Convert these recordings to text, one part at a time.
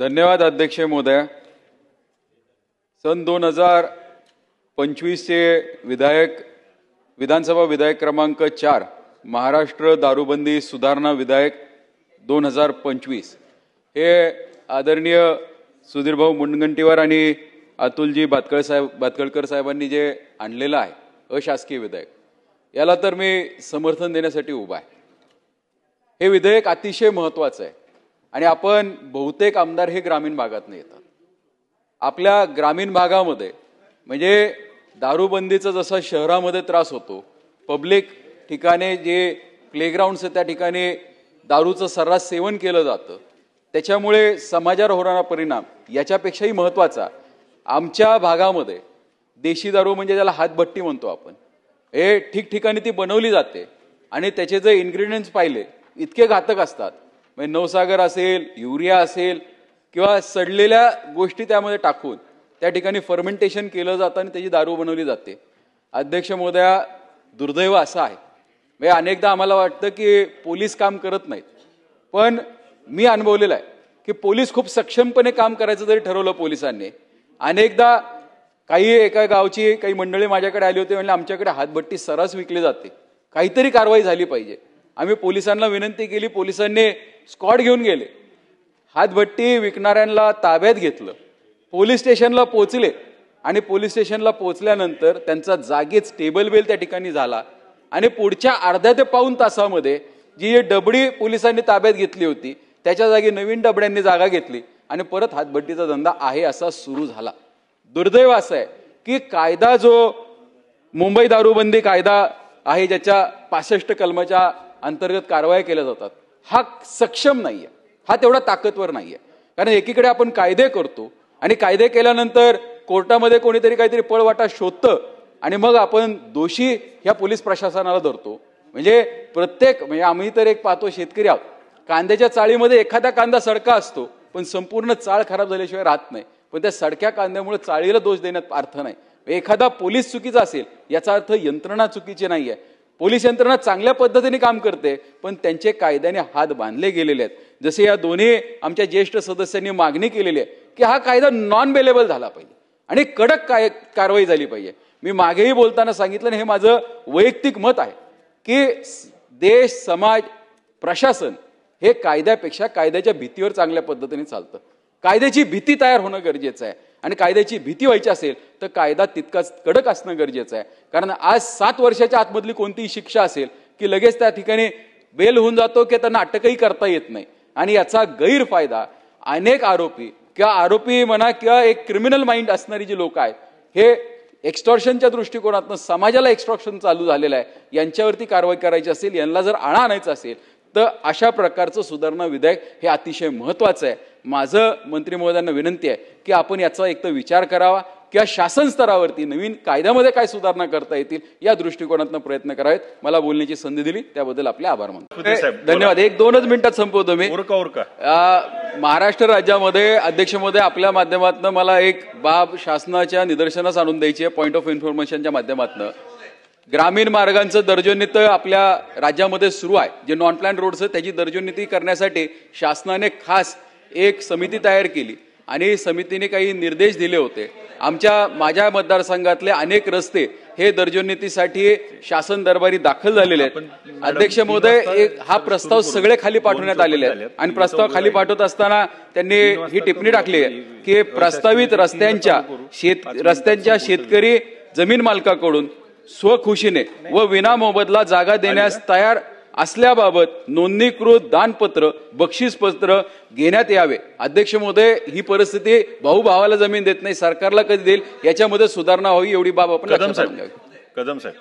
धन्यवाद अध्यक्ष महोदय। सन 2025 चे विधानसभा विधेयक क्रमांक 4 महाराष्ट्र दारूबंदी सुधारणा विधेयक 2025 हे आदरणीय सुधीरभाऊ मुनगंटीवार आणि अतुलजी भातखळकर साहेबांनी जे आणलेलं आहे अशासकीय विधेयक, याला तर मी समर्थन देण्यासाठी उभा आहे। हे विधेयक अतिशय महत्त्वाचं आहे आणि आपण बहुतेक आमदार हे ग्रामीण भागातून येतात। आपल्या ग्रामीण भागामध्ये म्हणजे दारूबंदीचा जसा शहरामध्ये त्रास होतो, पब्लिक ठिकाणी जे प्लेग्राउंड्स आहेत त्या ठिकाणी दारूचं सर्रास सेवन केलं जातं, त्याच्यामुळे समाजावर होणारा परिणाम याच्यापेक्षाही महत्त्वाचा आमच्या भागामध्ये देशी दारू म्हणजे ज्याला हातभट्टी म्हणतो आपण, हे ठिकठिकाणी ती बनवली जाते आणि त्याचे जे इन्ग्रेडियंट्स पाहिले इतके घातक असतात। म्हणजे नवसागर असेल, युरिया असेल किंवा सडलेल्या गोष्टी त्यामध्ये टाकून त्या ठिकाणी फर्मेंटेशन केलं जातं आणि त्याची दारू बनवली जाते। अध्यक्ष महोदया, दुर्दैव असं आहे, म्हणजे अनेकदा आम्हाला वाटतं की पोलीस काम करत नाहीत, पण मी अनुभवलेलं आहे की पोलीस खूप सक्षमपणे काम करायचं जरी ठरवलं पोलिसांनी, अनेकदा काही एका गावची काही मंडळी माझ्याकडे आली होती, म्हणजे आमच्याकडे हातभट्टी सर्रास विकली जाते, काहीतरी कारवाई झाली पाहिजे। आम्ही पोलिसांना विनंती केली, पोलिसांनी स्क्वॉड घेऊन गेले, हातभट्टी विकणाऱ्यांना ताब्यात घेतलं, पोलीस स्टेशनला पोहोचले आणि पोलीस स्टेशनला पोहोचल्यानंतर त्यांचा जागीच टेबल बेल त्या ठिकाणी झाला आणि पुढच्या अर्ध्या ते पाऊण तासामध्ये जी डबडी पोलिसांनी ताब्यात घेतली होती त्याच्या जागी नवीन डबड्यांनी जागा घेतली आणि परत हातभट्टीचा धंदा आहे असा सुरू झाला। दुर्दैव असं आहे की कायदा जो मुंबई दारूबंदी कायदा आहे, ज्याच्या 65 कलमाच्या अंतर्गत कारवाया केल्या जातात, हा सक्षम नाहीये, हा तेवढा ताकदवर नाहीये। कारण एकीकडे आपण कायदे करतो आणि कायदे केल्यानंतर कोर्टामध्ये कोणीतरी काहीतरी पळवाटा शोधतं आणि मग आपण दोषी ह्या पोलीस प्रशासनाला धरतो। म्हणजे आम्ही तर एक पाहतो, शेतकरी आहोत, कांद्याच्या चाळीमध्ये एखादा कांदा सडका असतो पण संपूर्ण चाळ खराब झाल्याशिवाय राहत नाही, पण त्या सडक्या कांद्यामुळे चाळीला दोष देण्यात अर्थ नाही। एखादा पोलीस चुकीचा असेल याचा अर्थ यंत्रणा चुकीची नाहीये, पोलीस यंत्रणा चांगल्या पद्धतीने काम करते, पण त्यांचे कायद्याने हात बांधले गेलेले आहेत। जसे या दोन्ही आमच्या ज्येष्ठ सदस्यांनी मागणी केलेली आहे की हा कायदा नॉन बेलेबल झाला पाहिजे आणि कडक कारवाई झाली पाहिजे। मी मागेही बोलताना सांगितलं, हे माझं वैयक्तिक मत आहे की देश, समाज, प्रशासन हे कायद्यापेक्षा कायद्याच्या भीतीवर चांगल्या पद्धतीने चालतं। कायद्याची भीती तयार होणं गरजेचं आहे आणि कायद्याची भीती व्हायची असेल तर कायदा तितकाच कडक असणं गरजेचं आहे। कारण आज 7 वर्षाच्या आतमधली कोणतीही शिक्षा असेल की लगेच त्या ठिकाणी बेल होऊन जातो की त्यांना अटकही करता येत नाही आणि याचा गैरफायदा अनेक आरोपी म्हणा किंवा एक क्रिमिनल माइंड असणारी जी लोक आहेत, हे एक्स्टॉर्शनच्या दृष्टिकोनातून समाजाला एक्स्टॉर्शन चालू झालेलं आहे, यांच्यावरती कारवाई करायची असेल, यांना जर आळा आणायचा असेल तर अशा प्रकारचं सुधारणा विधेयक हे अतिशय महत्त्वाचं आहे। माझं मंत्री महोदयांना विनंती आहे की आपण याचा एक तर विचार करावा किंवा शासन स्तरावरती नवीन कायद्यामध्ये काय सुधारणा करता येतील या दृष्टिकोनातून प्रयत्न करावेत। मला बोलण्याची संधी दिली त्याबद्दल आपले आभार मानतो। धन्यवाद। 1-2 मिनिटात संपवतो मी। महाराष्ट्र राज्यामध्ये अध्यक्ष महोदय आपल्या माध्यमातून मला एक बाब शासनाच्या निदर्शनास आणून द्यायची आहे, पॉइंट ऑफ इन्फॉर्मेशनच्या माध्यमातून। ग्रामीण मार्गांचं दर्जोन्नती आपल्या राज्यामध्ये सुरू आहे, जे नॉन प्लॅन रोड्स आहेत त्याची दर्जोन्नती करण्यासाठी शासनाने खास एक समिती तयार केली आणि समितीने काही निर्देश दिले होते। माझ्या मतदारसंघातले अनेक रस्ते हे दर्जोन्नतीसाठी शासन दरबारी दाखल झालेले आहेत। अध्यक्ष महोदय, हा प्रस्ताव सगळे खाली पाठवण्यात आलेले आहेत आणि प्रस्ताव खाली पाठवत असताना त्यांनी ही टिप्पणी टाकली आहे की प्रस्तावित रस्त्यांच्या शेतकरी जमीन मालकाकडून स्वखुशीने व विना मोबदला जागा देण्यास तयार असल्याबाबत नोंदणीकृत दानपत्र, बक्षीसपत्र घेण्यात यावे। अध्यक्ष महोदय, ही परिस्थिती भाऊ भावाला जमीन देत नाही, सरकारला कधी देईल, याच्यामध्ये सुधारणा व्हावी एवढी बाब आपण लक्षात घ्यावी। कदम साहेब,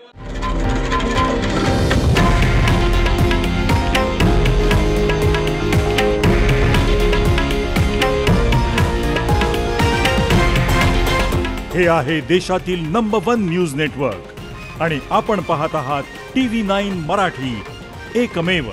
हे आहे देशातील नंबर 1 न्यूज नेटवर्क आणि आपण पाहत आहात TV9 मराठी, एकमेव।